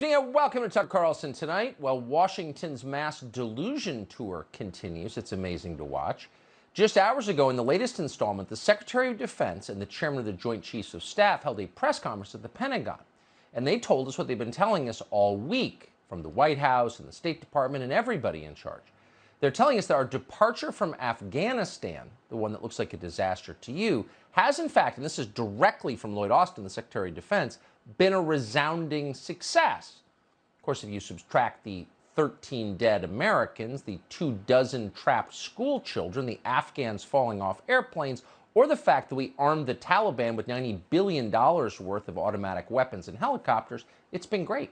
Yeah, welcome to Tucker Carlson tonight. Well, Washington's mass delusion tour continues. It's amazing to watch. Just hours ago, in the latest installment, the Secretary of Defense and the Chairman of the Joint Chiefs of Staff held a press conference at the Pentagon. And they told us what they've been telling us all week from the White House and the State Department and everybody in charge. They're telling us that our departure from Afghanistan, the one that looks like a disaster to you, has in fact, and this is directly from Lloyd Austin, the Secretary of Defense, been a resounding success. Of course, if you subtract the 13 dead Americans, the 24 trapped school children, the Afghans falling off airplanes, or the fact that we armed the Taliban with $90 billion worth of automatic weapons and helicopters, it's been great.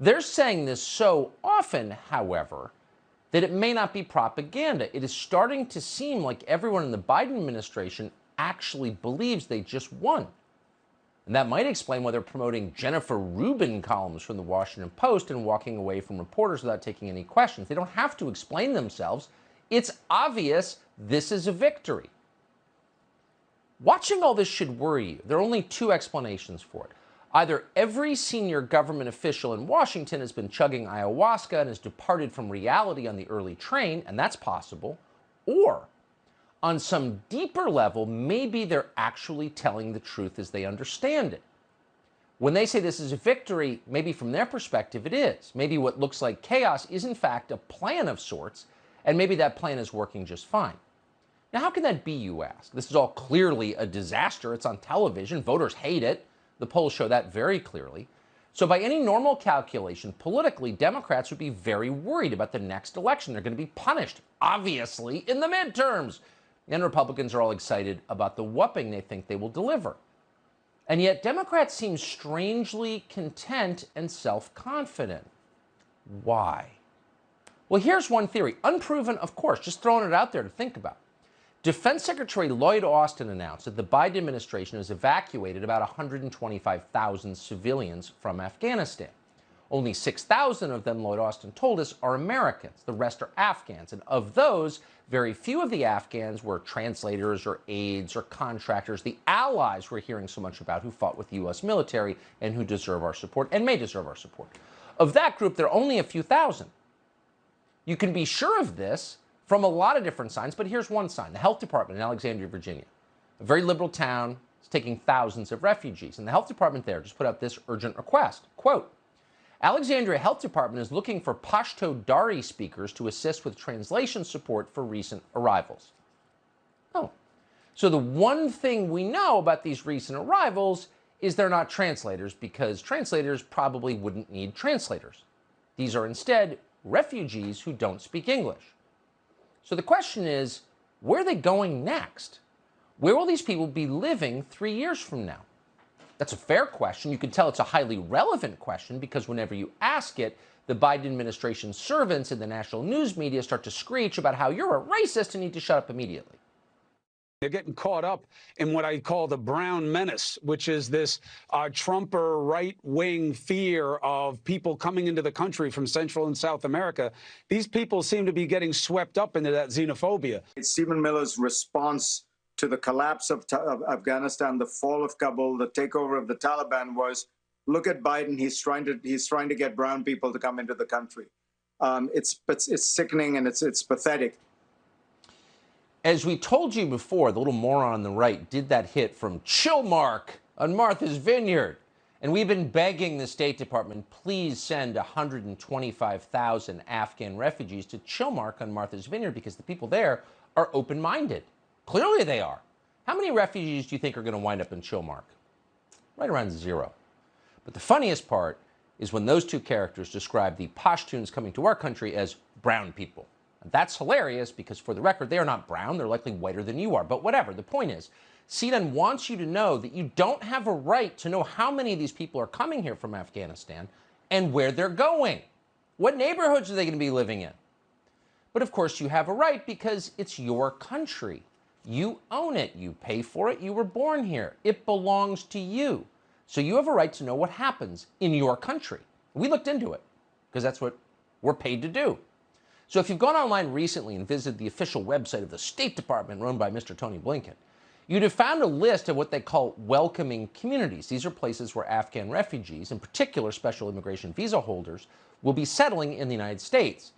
They're saying this so often, however, that it may not be propaganda. It is starting to seem like everyone in the Biden administration actually believes they just won. And that might explain why they're promoting Jennifer Rubin columns from the Washington Post and walking away from reporters without taking any questions. They don't have to explain themselves. It's obvious this is a victory. Watching all this should worry you. There are only two explanations for it. Either every senior government official in Washington has been chugging ayahuasca and has departed from reality on the early train, and that's possible, or on some deeper level, maybe they're actually telling the truth as they understand it. When they say this is a victory, maybe from their perspective it is. Maybe what looks like chaos is in fact a plan of sorts, and maybe that plan is working just fine. Now, how can that be, you ask? This is all clearly a disaster. It's on television. Voters hate it. The polls show that very clearly. So by any normal calculation, politically, Democrats would be very worried about the next election. They're going to be punished, obviously, in the midterms. And Republicans are all excited about the whooping they think they will deliver. And yet Democrats seem strangely content and self-confident. Why? Well, here's one theory, unproven, of course, just throwing it out there to think about. Defense Secretary Lloyd Austin announced that the Biden administration has evacuated about 125,000 civilians from Afghanistan. Only 6,000 of them, Lloyd Austin told us, are Americans. The rest are Afghans. And of those, very few of the Afghans were translators or aides or contractors, the allies we're hearing so much about who fought with the U.S. military and who deserve our support and may deserve our support. Of that group, there are only a few thousand. You can be sure of this from a lot of different signs, but here's one sign. The health department in Alexandria, Virginia, a very liberal town, is taking thousands of refugees. And the health department there just put out this urgent request. Quote, Alexandria Health Department is looking for Pashto Dari speakers to assist with translation support for recent arrivals. Oh, so the one thing we know about these recent arrivals is they're not translators, because translators probably wouldn't need translators. These are instead refugees who don't speak English. So the question is, where are they going next? Where will these people be living 3 years from now? That's a fair question. You can tell it's a highly relevant question because whenever you ask it, the Biden administration servants in the national news media start to screech about how you're a racist and need to shut up immediately. They're getting caught up in what I call the brown menace, which is this Trumper right-wing fear of people coming into the country from Central and South America. These people seem to be getting swept up into that xenophobia. Stephen Miller's response to the collapse of Afghanistan, the fall of Kabul, the takeover of the Taliban was, look at Biden, he's trying to get brown people to come into the country. It's sickening and it's pathetic. As we told you before, the little moron on the right did that hit from Chillmark on Martha's Vineyard. And we've been begging the State Department, please send 125,000 Afghan refugees to Chillmark on Martha's Vineyard because the people there are open-minded. Clearly they are. How many refugees do you think are going to wind up in Chillmark? Right around zero. But the funniest part is when those two characters describe the Pashtuns coming to our country as brown people. And that's hilarious because, for the record, they are not brown. They're likely whiter than you are. But whatever. The point is, CNN wants you to know that you don't have a right to know how many of these people are coming here from Afghanistan and where they're going. What neighborhoods are they going to be living in? But, of course, you have a right because it's your country. You own it. You pay for it. You were born here. It belongs to you. So you have a right to know what happens in your country. We looked into it because that's what we're paid to do. So if you've gone online recently and visited the official website of the State Department run by Mr. Tony Blinken, you'd have found a list of what they call welcoming communities. These are places where Afghan refugees, in particular special immigration visa holders, will be settling in the United States.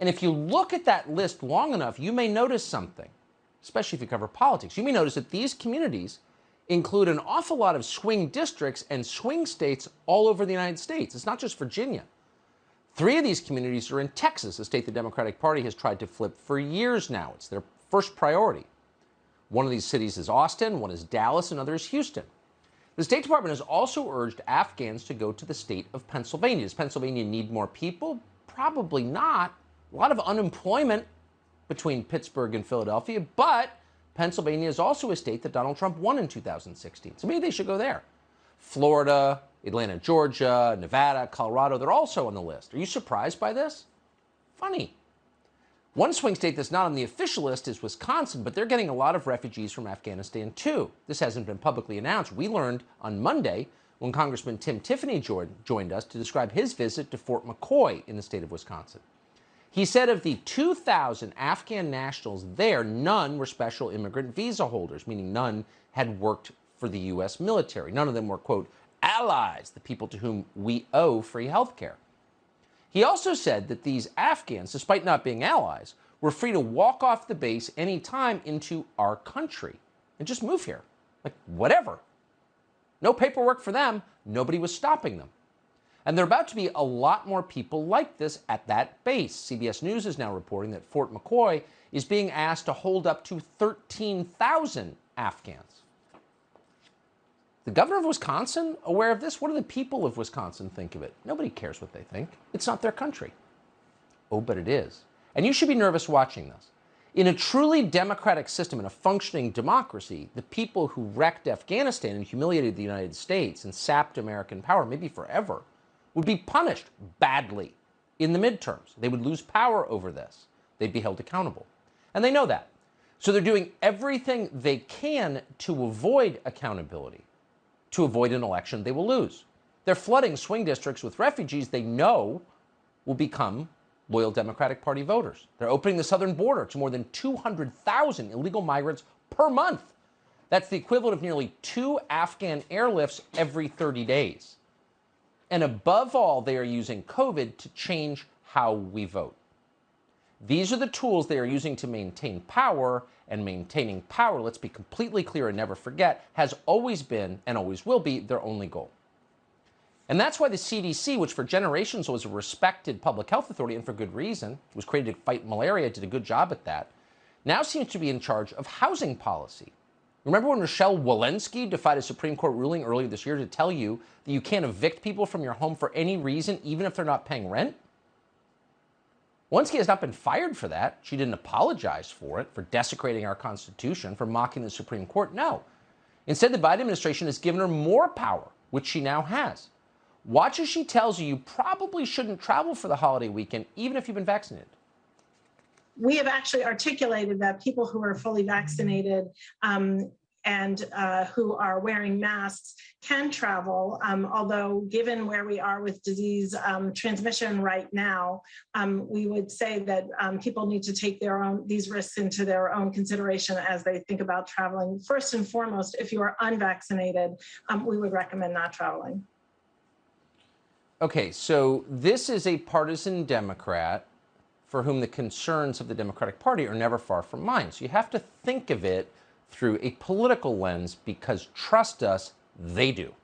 And if you look at that list long enough, you may notice something, especially if you cover politics. You may notice that these communities include an awful lot of swing districts and swing states all over the United States. It's not just Virginia. 3 of these communities are in Texas, a state the Democratic Party has tried to flip for years now. It's their first priority. One of these cities is Austin, one is Dallas, another is Houston. The State Department has also urged Afghans to go to the state of Pennsylvania. Does Pennsylvania need more people? Probably not. A lot of unemployment between Pittsburgh and Philadelphia, but Pennsylvania is also a state that Donald Trump won in 2016. So maybe they should go there. Florida, Atlanta, Georgia, Nevada, Colorado, they're also on the list. Are you surprised by this? Funny. One swing state that's not on the official list is Wisconsin, but they're getting a lot of refugees from Afghanistan too. This hasn't been publicly announced. We learned on Monday when Congressman Tim Tiffany joined us to describe his visit to Fort McCoy in the state of Wisconsin. He said of the 2,000 Afghan nationals there, none were special immigrant visa holders, meaning none had worked for the U.S. military. None of them were, quote, allies, the people to whom we owe free health care. He also said that these Afghans, despite not being allies, were free to walk off the base anytime into our country and just move here. Like, whatever. No paperwork for them. Nobody was stopping them. And there are about to be a lot more people like this at that base. CBS News is now reporting that Fort McCoy is being asked to hold up to 13,000 Afghans. The governor of Wisconsin aware of this? What do the people of Wisconsin think of it? Nobody cares what they think. It's not their country. Oh, but it is. And you should be nervous watching this. In a truly democratic system, in a functioning democracy, the people who wrecked Afghanistan and humiliated the United States and sapped American power, maybe forever, would be punished badly in the midterms. They would lose power over this. They'd be held accountable. And they know that. So they're doing everything they can to avoid accountability, to avoid an election they will lose. They're flooding swing districts with refugees they know will become loyal Democratic Party voters. They're opening the southern border to more than 200,000 illegal migrants per month. That's the equivalent of nearly 2 Afghan airlifts every 30 days. And above all, they are using COVID to change how we vote. These are the tools they are using to maintain power, and maintaining power, let's be completely clear and never forget, has always been and always will be their only goal. And that's why the CDC, which for generations was a respected public health authority, and for good reason, was created to fight malaria, did a good job at that, now seems to be in charge of housing policy. Remember when Rochelle Walensky defied a Supreme Court ruling earlier this year to tell you that you can't evict people from your home for any reason, even if they're not paying rent? Walensky has not been fired for that. She didn't apologize for it, for desecrating our Constitution, for mocking the Supreme Court. No. Instead, the Biden administration has given her more power, which she now has. Watch as she tells you probably shouldn't travel for the holiday weekend, even if you've been vaccinated. We have actually articulated that people who are fully vaccinated and who are wearing masks can travel, although given where we are with disease transmission right now, we would say that people need to take these risks into their own consideration as they think about traveling. First and foremost, if you are unvaccinated, we would recommend not traveling. Okay, so this is a partisan Democrat for whom the concerns of the Democratic Party are never far from mine. So you have to think of it through a political lens because, trust us, they do.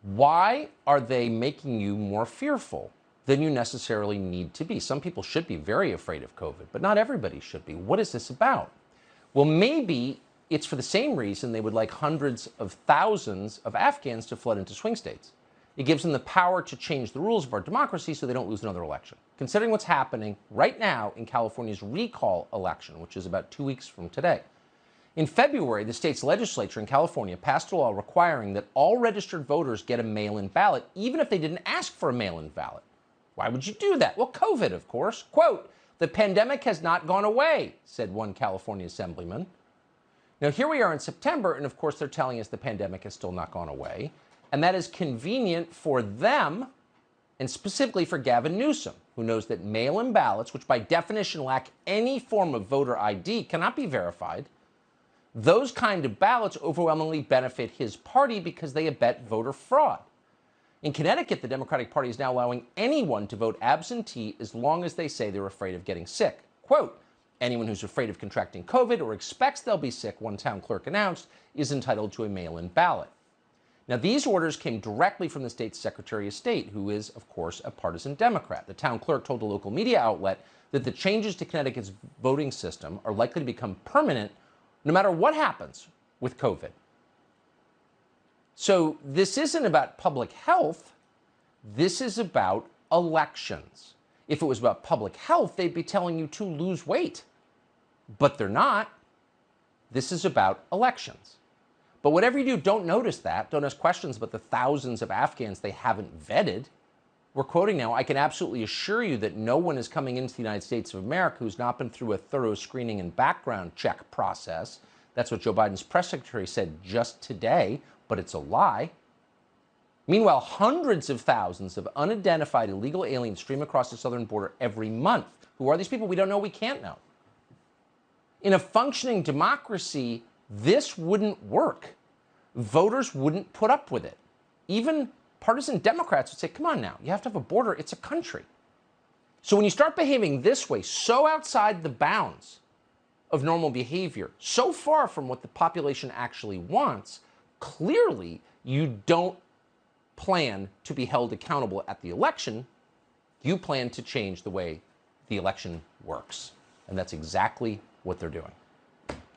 Why are they making you more fearful than you necessarily need to be? Some people should be very afraid of COVID, but not everybody should be. What is this about? Well, maybe it's for the same reason they would like hundreds of thousands of Afghans to flood into swing states. It gives them the power to change the rules of our democracy so they don't lose another election. Considering what's happening right now in California's recall election, which is about 2 weeks from today. In February, the state's legislature in California passed a law requiring that all registered voters get a mail-in ballot, even if they didn't ask for a mail-in ballot. Why would you do that? Well, COVID, of course. Quote, "The pandemic has not gone away," said one California assemblyman. Now, here we are in September, and of course, they're telling us the pandemic has still not gone away. And that is convenient for them, and specifically for Gavin Newsom, who knows that mail-in ballots, which by definition lack any form of voter ID, cannot be verified. Those kind of ballots overwhelmingly benefit his party because they abet voter fraud. In Connecticut, the Democratic Party is now allowing anyone to vote absentee as long as they say they're afraid of getting sick. Quote, anyone who's afraid of contracting COVID or expects they'll be sick, one town clerk announced, is entitled to a mail-in ballot. Now, these orders came directly from the state's Secretary of State, who is, of course, a partisan Democrat. The town clerk told a local media outlet that the changes to Connecticut's voting system are likely to become permanent no matter what happens with COVID. So this isn't about public health. This is about elections. If it was about public health, they'd be telling you to lose weight. But they're not. This is about elections. But whatever you do, don't notice that. Don't ask questions about the thousands of Afghans they haven't vetted. We're quoting now, I can absolutely assure you that no one is coming into the United States of America who's not been through a thorough screening and background check process. That's what Joe Biden's press secretary said just today, but it's a lie. Meanwhile, hundreds of thousands of unidentified illegal aliens stream across the southern border every month. Who are these people? We don't know. We can't know. In a functioning democracy, this wouldn't work. Voters wouldn't put up with it. Even partisan Democrats would say, come on now, you have to have a border. It's a country. So when you start behaving this way, so outside the bounds of normal behavior, so far from what the population actually wants, clearly you don't plan to be held accountable at the election. You plan to change the way the election works. And that's exactly what they're doing.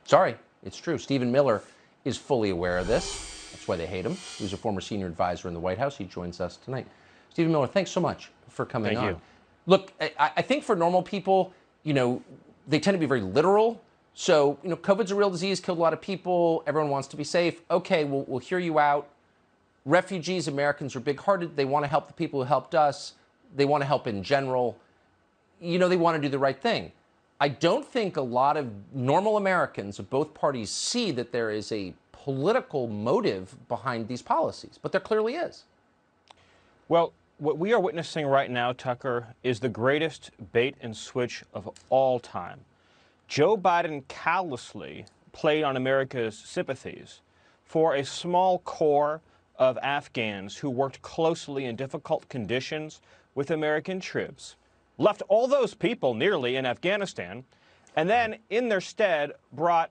Sorry, it's true. Stephen Miller is fully aware of this. That's why they hate him. He was a former senior advisor in the White House. He joins us tonight. Stephen Miller, thanks so much for coming on. Thank you. Look, I think for normal people, they tend to be very literal. So, COVID's a real disease, killed a lot of people. Everyone wants to be safe. Okay, we'll hear you out. Refugees, Americans are big-hearted. They want to help the people who helped us. They want to help in general. They want to do the right thing. I don't think a lot of normal Americans of both parties see that there is a political motive behind these policies, but there clearly is. Well, what we are witnessing right now, Tucker, is the greatest bait and switch of all time. Joe Biden callously played on America's sympathies for a small core of Afghans who worked closely in difficult conditions with American troops, left all those people nearly in Afghanistan, and then in their stead brought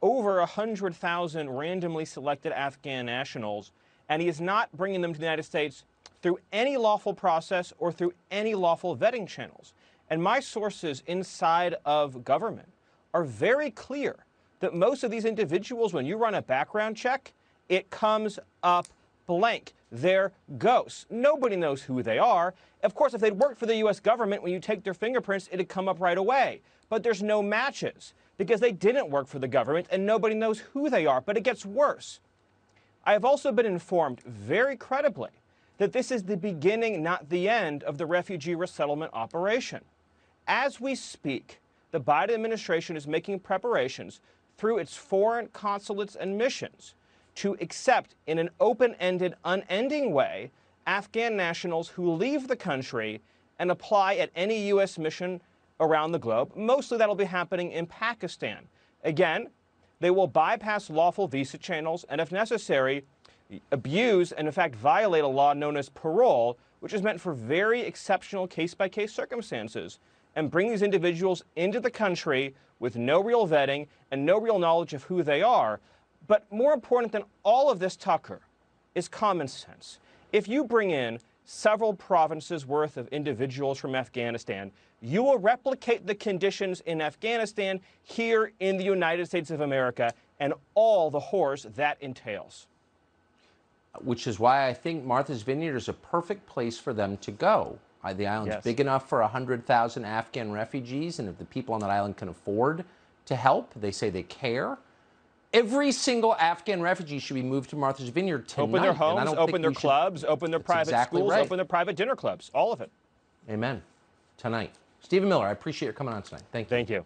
over 100,000 randomly selected Afghan nationals, and he is not bringing them to the United States through any lawful process or through any lawful vetting channels. And my sources inside of government are very clear that most of these individuals, when you run a background check, it comes up blank. They're ghosts. Nobody knows who they are. Of course, if they'd worked for the U.S. government, when you take their fingerprints, it'd come up right away. But there's no matches because they didn't work for the government and nobody knows who they are. But it gets worse. I have also been informed very credibly that this is the beginning, not the end, of the refugee resettlement operation. As we speak, the Biden administration is making preparations through its foreign consulates and missions to accept in an open-ended, unending way Afghan nationals who leave the country and apply at any U.S. mission around the globe. Mostly that'll be happening in Pakistan. Again, they will bypass lawful visa channels and, if necessary, abuse and, in fact, violate a law known as parole, which is meant for very exceptional case-by-case circumstances, and bring these individuals into the country with no real vetting and no real knowledge of who they are. But more important than all of this, Tucker, is common sense. If you bring in several provinces worth of individuals from Afghanistan, you will replicate the conditions in Afghanistan here in the United States of America and all the horrors that entails. Which is why I think Martha's Vineyard is a perfect place for them to go. The island's big enough for 100,000 Afghan refugees, and if the people on that island can afford to help, they say they care. Every single Afghan refugee should be moved to Martha's Vineyard tonight. Open their homes, open their clubs, open their private schools, open their private dinner clubs, all of it. Amen. Tonight. Stephen Miller, I appreciate your coming on tonight. Thank you. Thank you.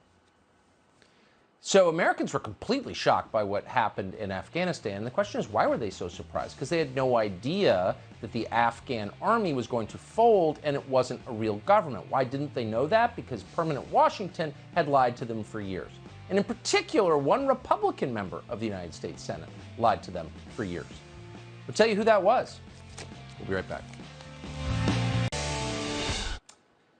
So Americans were completely shocked by what happened in Afghanistan. The question is, why were they so surprised? Because they had no idea that the Afghan army was going to fold and it wasn't a real government. Why didn't they know that? Because permanent Washington had lied to them for years. And in particular, one Republican member of the United States Senate lied to them for years. We'll tell you who that was. We'll be right back.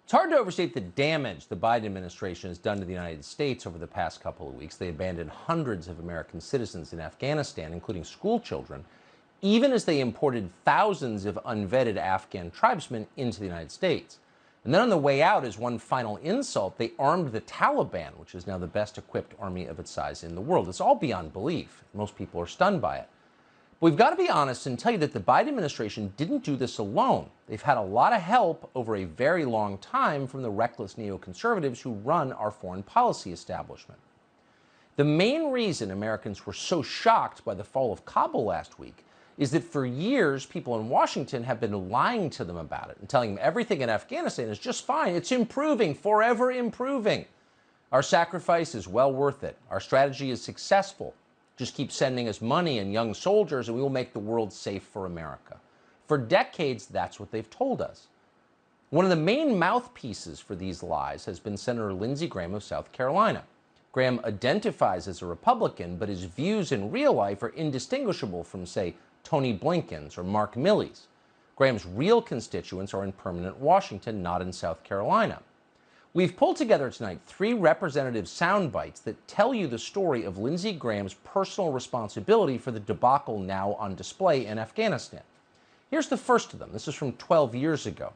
It's hard to overstate the damage the Biden administration has done to the United States over the past couple of weeks. They abandoned hundreds of American citizens in Afghanistan, including school children, even as they imported thousands of unvetted Afghan tribesmen into the United States. And then on the way out, as one final insult, they armed the Taliban, which is now the best equipped army of its size in the world. It's all beyond belief. Most people are stunned by it. But we've got to be honest and tell you that the Biden administration didn't do this alone. They've had a lot of help over a very long time from the reckless neoconservatives who run our foreign policy establishment. The main reason Americans were so shocked by the fall of Kabul last week is that for years, people in Washington have been lying to them about it and telling them everything in Afghanistan is just fine. It's improving, forever improving. Our sacrifice is well worth it. Our strategy is successful. Just keep sending us money and young soldiers, and we will make the world safe for America. For decades, that's what they've told us. One of the main mouthpieces for these lies has been Senator Lindsey Graham of South Carolina. Graham identifies as a Republican, but his views in real life are indistinguishable from, say, Tony Blinken's or Mark Milley's. Graham's real constituents are in permanent Washington, not in South Carolina. We've pulled together tonight 3 representative sound bites that tell you the story of Lindsey Graham's personal responsibility for the debacle now on display in Afghanistan. Here's the first of them. This is from 12 years ago.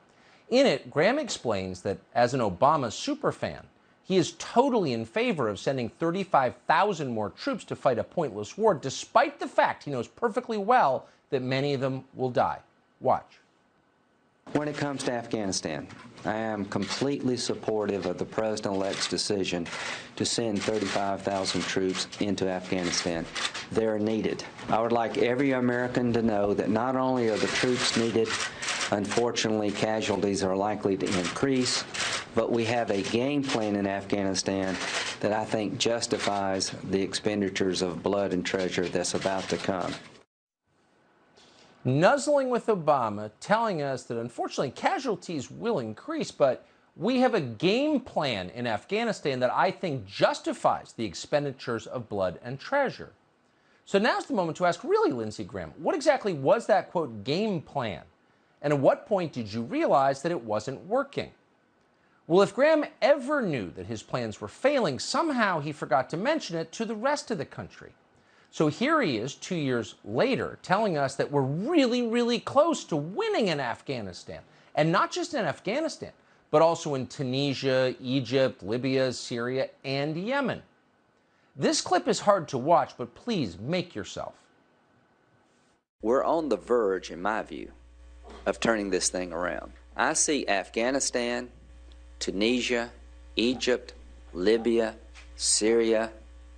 In it, Graham explains that as an Obama superfan, he is totally in favor of sending 35,000 more troops to fight a pointless war, despite the fact he knows perfectly well that many of them will die. Watch. When it comes to Afghanistan, I am completely supportive of the President-elect's decision to send 35,000 troops into Afghanistan. They're needed. I would like every American to know that not only are the troops needed, unfortunately casualties are likely to increase, but we have a game plan in Afghanistan that I think justifies the expenditures of blood and treasure that's about to come. Nuzzling with Obama, telling us that unfortunately casualties will increase, but we have a game plan in Afghanistan that I think justifies the expenditures of blood and treasure. So now's the moment to ask, really, Lindsey Graham, what exactly was that, quote, game plan? And at what point did you realize that it wasn't working? Well, if Graham ever knew that his plans were failing, somehow he forgot to mention it to the rest of the country. So here he is 2 years later telling us that we're really, really close to winning in Afghanistan. And not just in Afghanistan, but also in Tunisia, Egypt, Libya, Syria, and Yemen. This clip is hard to watch, but please make yourself. We're on the verge, in my view, of turning this thing around. I see Afghanistan, Tunisia, Egypt, Libya, Syria,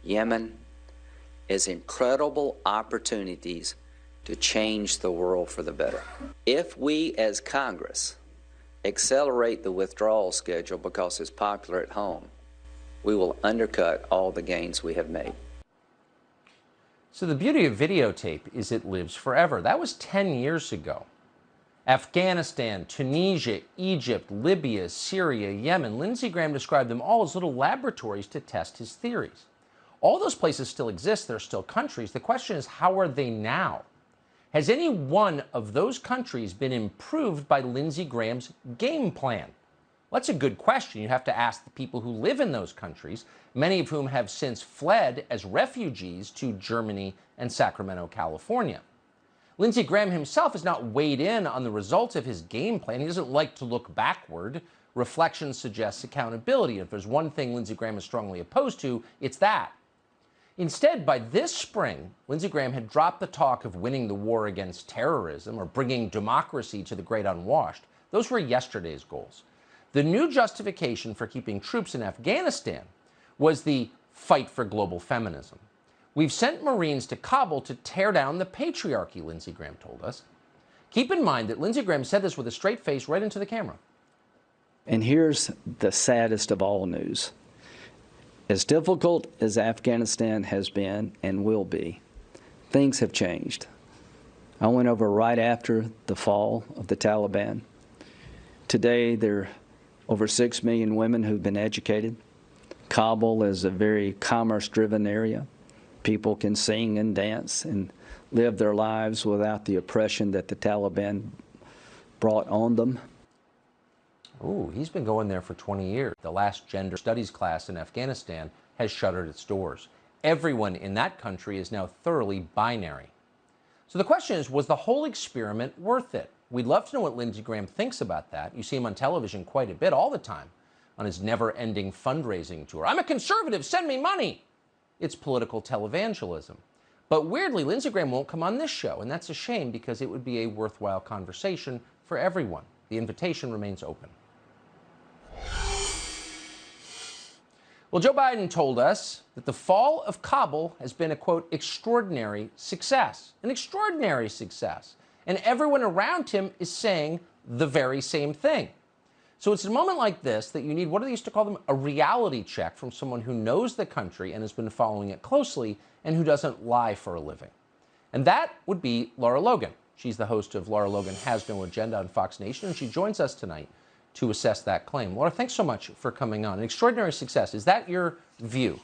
Yemen as incredible opportunities to change the world for the better. If we as Congress accelerate the withdrawal schedule because it's popular at home, we will undercut all the gains we have made. So the beauty of videotape is it lives forever. That was 10 years ago. Afghanistan, Tunisia, Egypt, Libya, Syria, Yemen. Lindsey Graham described them all as little laboratories to test his theories. All those places still exist. They're still countries. The question is, how are they now? Has any one of those countries been improved by Lindsey Graham's game plan? Well, that's a good question. You have to ask the people who live in those countries, many of whom have since fled as refugees to Germany and Sacramento, California. Lindsey Graham himself has not weighed in on the results of his game plan. He doesn't like to look backward. Reflection suggests accountability. If there's one thing Lindsey Graham is strongly opposed to, it's that. Instead, by this spring, Lindsey Graham had dropped the talk of winning the war against terrorism or bringing democracy to the great unwashed. Those were yesterday's goals. The new justification for keeping troops in Afghanistan was the fight for global feminism. We've sent Marines to Kabul to tear down the patriarchy, Lindsey Graham told us. Keep in mind that Lindsey Graham said this with a straight face right into the camera. And here's the saddest of all news. As difficult as Afghanistan has been and will be, things have changed. I went over right after the fall of the Taliban. Today, there are over 6 million women who've been educated, Kabul is a very commerce-driven area. People can sing and dance and live their lives without the oppression that the Taliban brought on them. Ooh, he's been going there for 20 years. The last gender studies class in Afghanistan has shuttered its doors. Everyone in that country is now thoroughly binary. So the question is, was the whole experiment worth it? We'd love to know what Lindsey Graham thinks about that. You see him on television quite a bit, all the time, on his never-ending fundraising tour. I'm a conservative, send me money. It's political televangelism. But weirdly, Lindsey Graham won't come on this show, and that's a shame because it would be a worthwhile conversation for everyone. The invitation remains open. Well, Joe Biden told us that the fall of Kabul has been a, quote, extraordinary success. An extraordinary success. And everyone around him is saying the very same thing. So it's a moment like this that you need, what do they used to call them, a reality check from someone who knows the country and has been following it closely and who doesn't lie for a living. And that would be Lara Logan. She's the host of Lara Logan Has No Agenda on Fox Nation, and she joins us tonight to assess that claim. Laura, thanks so much for coming on. An extraordinary success. Is that your view?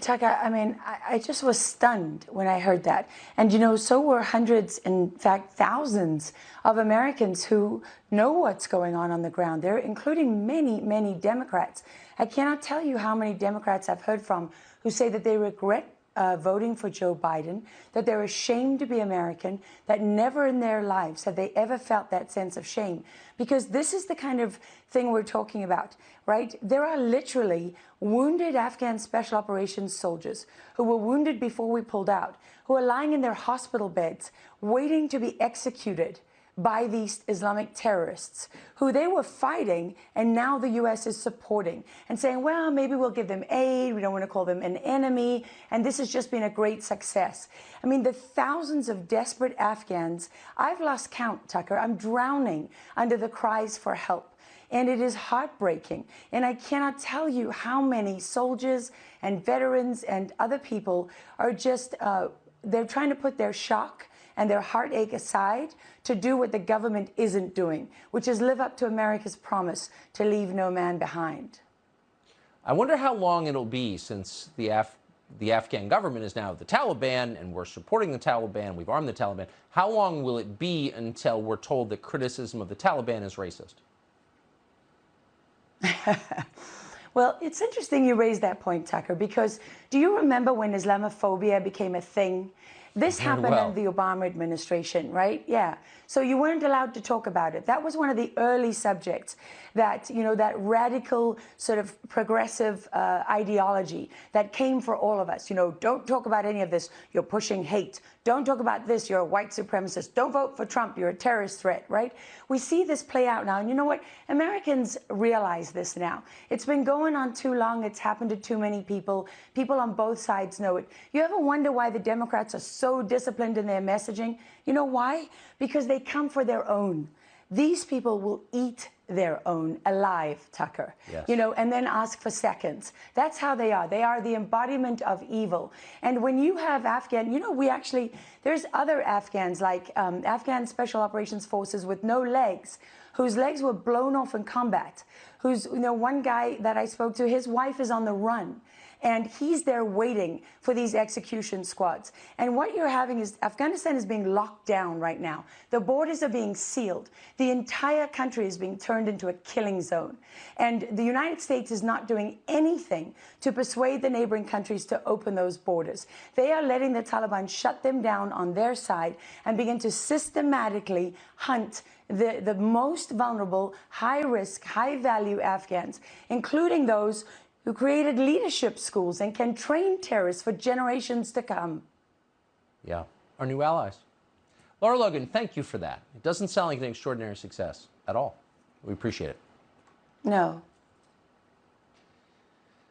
Tucker, I mean, I just was stunned when I heard that. And, you know, so were hundreds, in fact, thousands of Americans who know what's going on the ground there, including many, many Democrats. I cannot tell you how many Democrats I've heard from who say that they regret voting for Joe Biden, that they're ashamed to be American, that never in their lives have they ever felt that sense of shame. Because this is the kind of thing we're talking about, right? There are literally wounded Afghan special operations soldiers who were wounded before we pulled out, who are lying in their hospital beds waiting to be executed by these Islamic terrorists who they were fighting, and now the U.S. is supporting and saying, well, maybe we'll give them aid, we don't want to call them an enemy, and this has just been a great success. I mean, the thousands of desperate Afghans, I've lost count, Tucker. I'm drowning under the cries for help. And it is heartbreaking. And I cannot tell you how many soldiers and veterans and other people are just, they're trying to put their shock and their heartache aside to do what the government isn't doing, which is live up to America's promise to leave no man behind. I wonder how long it'll be since the Afghan government is now the Taliban and we're supporting the Taliban, we've armed the Taliban. How long will it be until we're told that criticism of the Taliban is racist? Well, it's interesting you raise that point, Tucker, because do you remember when Islamophobia became a thing? This happened under the Obama administration, right? Yeah. So you weren't allowed to talk about it. That was one of the early subjects that, you know, that radical sort of progressive ideology that came for all of us. You know, don't talk about any of this. You're pushing hate. Don't talk about this. You're a white supremacist. Don't vote for Trump. You're a terrorist threat, right? We see this play out now. And you know what? Americans realize this now. It's been going on too long. It's happened to too many people. People on both sides know it. You ever wonder why the Democrats are so disciplined in their messaging? You know why? Because they come for their own. These people will eat their own alive, Tucker. Yes. You know, and then ask for seconds. That's how they are. They are the embodiment of evil. And when you have Afghan, you know, there's other Afghans like Afghan Special Operations Forces with no legs, whose legs were blown off in combat, who's, you know, one guy that I spoke to, his wife is on the run. And he's there waiting for these execution squads. And what you're having is Afghanistan is being locked down right now. The borders are being sealed. The entire country is being turned into a killing zone. And the United States is not doing anything to persuade the neighboring countries to open those borders. They are letting the Taliban shut them down on their side and begin to systematically hunt the most vulnerable, high-risk, high-value Afghans, including those who created leadership schools and can train terrorists for generations to come. Yeah, our new allies. Lara Logan, thank you for that. It doesn't sound like an extraordinary success at all. We appreciate it. No.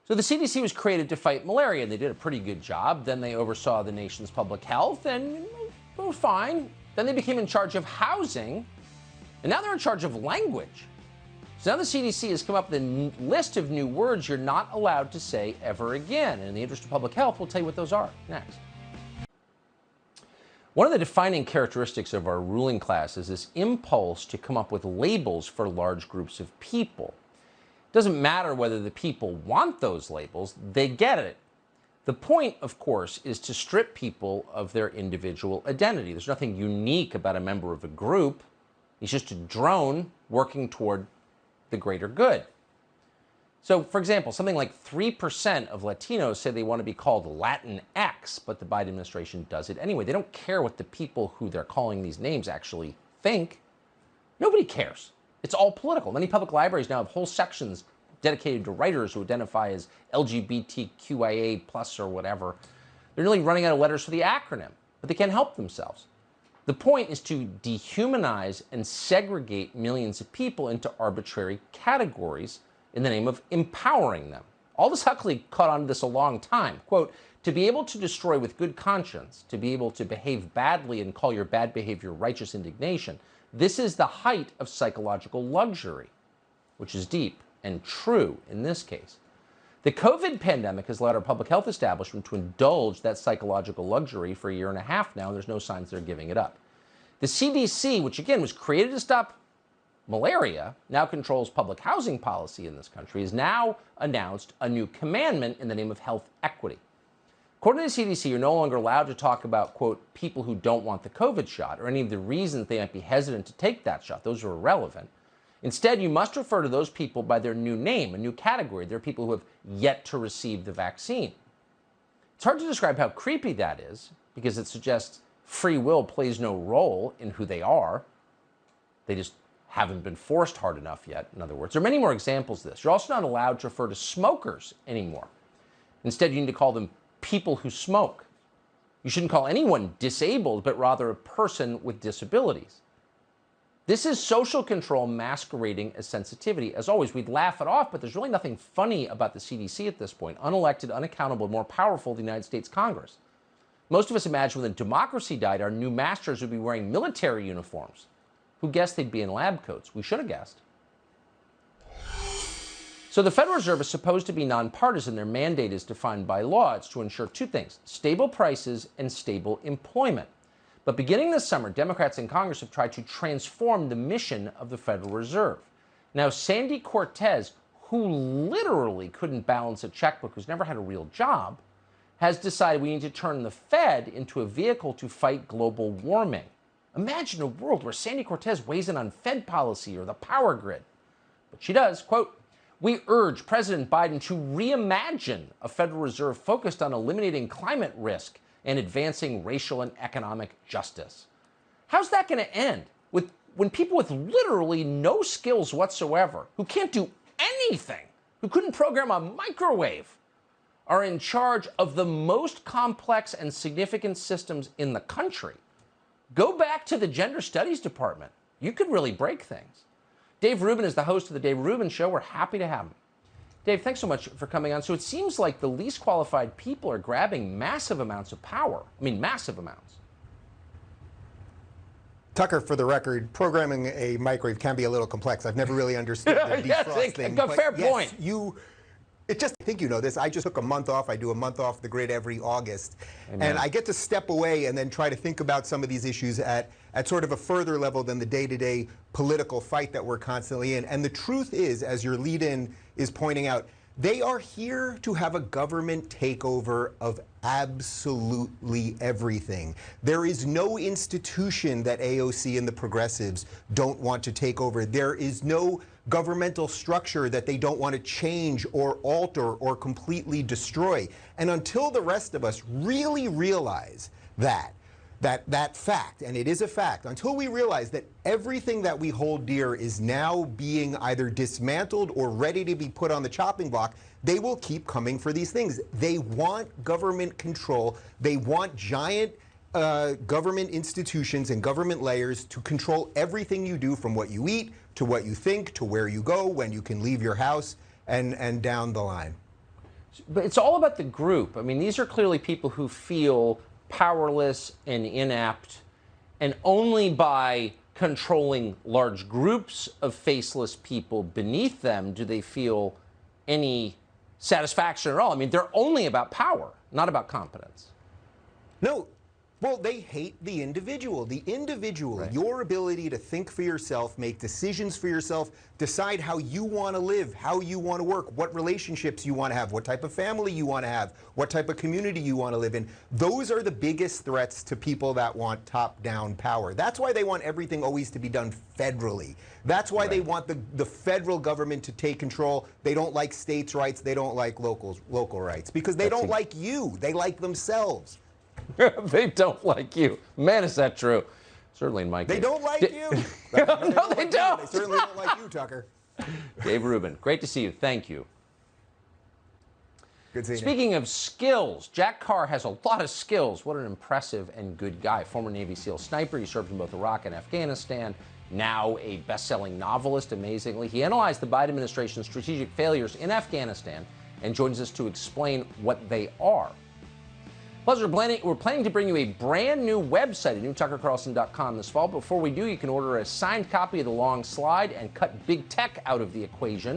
So the CDC was created to fight malaria. They did a pretty good job. Then they oversaw the nation's public health and they were fine. Then they became in charge of housing, and now they're in charge of language. So now the CDC has come up with a list of new words you're not allowed to say ever again. And in the interest of public health, we'll tell you what those are next. One of the defining characteristics of our ruling class is this impulse to come up with labels for large groups of people. Doesn't matter whether the people want those labels, they get it. The point, of course, is to strip people of their individual identity. There's nothing unique about a member of a group. He's just a drone working toward the greater good. So, for example, something like 3% of Latinos say they want to be called Latinx, but the Biden administration does it anyway. They don't care what the people who they're calling these names actually think. Nobody cares. It's all political. Many public libraries now have whole sections dedicated to writers who identify as LGBTQIA plus or whatever. They're nearly running out of letters for the acronym, but they can't help themselves. The point is to dehumanize and segregate millions of people into arbitrary categories in the name of empowering them. Aldous Huxley caught on to this a long time. Quote, to be able to destroy with good conscience, to be able to behave badly and call your bad behavior righteous indignation, this is the height of psychological luxury, which is deep and true in this case. The COVID pandemic has allowed our public health establishment to indulge that psychological luxury for a year and a half now, and there's no signs they're giving it up. The CDC, which again was created to stop malaria, now controls public housing policy in this country, has now announced a new commandment in the name of health equity. According to the CDC, you're no longer allowed to talk about, quote, people who don't want the COVID shot or any of the reasons they might be hesitant to take that shot. Those are irrelevant. Instead, you must refer to those people by their new name, a new category. They're people who have yet to receive the vaccine. It's hard to describe how creepy that is because it suggests free will plays no role in who they are. They just haven't been forced hard enough yet, in other words. There are many more examples of this. You're also not allowed to refer to smokers anymore. Instead, you need to call them people who smoke. You shouldn't call anyone disabled, but rather a person with disabilities. This is social control masquerading as sensitivity. As always, we'd laugh it off, but there's really nothing funny about the CDC at this point. Unelected, unaccountable, more powerful than the United States Congress. Most of us imagine when democracy died, our new masters would be wearing military uniforms. Who guessed they'd be in lab coats? We should have guessed. So the Federal Reserve is supposed to be nonpartisan. Their mandate is defined by law. It's to ensure two things: stable prices and stable employment. But beginning this summer, Democrats in Congress have tried to transform the mission of the Federal Reserve. Now, Sandy Cortez, who literally couldn't balance a checkbook, who's never had a real job, has decided we need to turn the Fed into a vehicle to fight global warming. Imagine a world where Sandy Cortez weighs in on Fed policy or the power grid. But she does, quote, we urge President Biden to reimagine a Federal Reserve focused on eliminating climate risk and advancing racial and economic justice. How's that going to end when people with literally no skills whatsoever, who can't do anything, who couldn't program a microwave, are in charge of the most complex and significant systems in the country? Go back to the Gender Studies Department. You could really break things. Dave Rubin is the host of The Dave Rubin Show. We're happy to have him. Dave, thanks so much for coming on. So it seems like the least qualified people are grabbing massive amounts of power. I mean, massive amounts. Tucker, for the record, programming a microwave can be a little complex. I've never really understood the defrost thing. Fair point. I think you know this. I just took a month off. I do a month off the grid every August. Amen. And I get to step away and then try to think about some of these issues at sort of a further level than the day-to-day political fight that we're constantly in. And the truth is, as your lead-in is pointing out, they are here to have a government takeover of absolutely everything. There is no institution that AOC and the progressives don't want to take over. There is no governmental structure that they don't want to change or alter or completely destroy. And until the rest of us really realize that fact, and it is a fact, until we realize that everything that we hold dear is now being either dismantled or ready to be put on the chopping block, they will keep coming for these things. They want government control. They want giant government institutions and government layers to control everything you do, from what you eat to what you think to where you go, when you can leave your house, and down the line. But it's all about the group. I mean, these are clearly people who feel powerless and inept, and only by controlling large groups of faceless people beneath them do they feel any satisfaction at all. I mean, they're only about power, not about competence. No, Well, they hate the individual. The individual, Right. your ability to think for yourself, make decisions for yourself, decide how you want to live, how you want to work, what relationships you want to have, what type of family you want to have, what type of community you want to live in. Those are the biggest threats to people that want top-down power. That's why they want everything always to be done federally. That's why they want the federal government to take control. They don't like states' rights. They don't like local rights because they don't like you. They like themselves. They don't like you. Man, is that true? Certainly in my case. They don't like you. No, they don't. They certainly don't like you, Tucker. Dave Rubin, great to see you. Thank you. Good seeing you. Speaking of skills, Jack Carr has a lot of skills. What an impressive and good guy. Former Navy SEAL sniper. He served in both Iraq and Afghanistan. Now a best-selling novelist, amazingly. He analyzed the Biden administration's strategic failures in Afghanistan and joins us to explain what they are. Plus, we're planning to bring you a brand new website at newtuckercarlson.com this fall. Before we do, you can order a signed copy of The Long Slide and cut big tech out of the equation.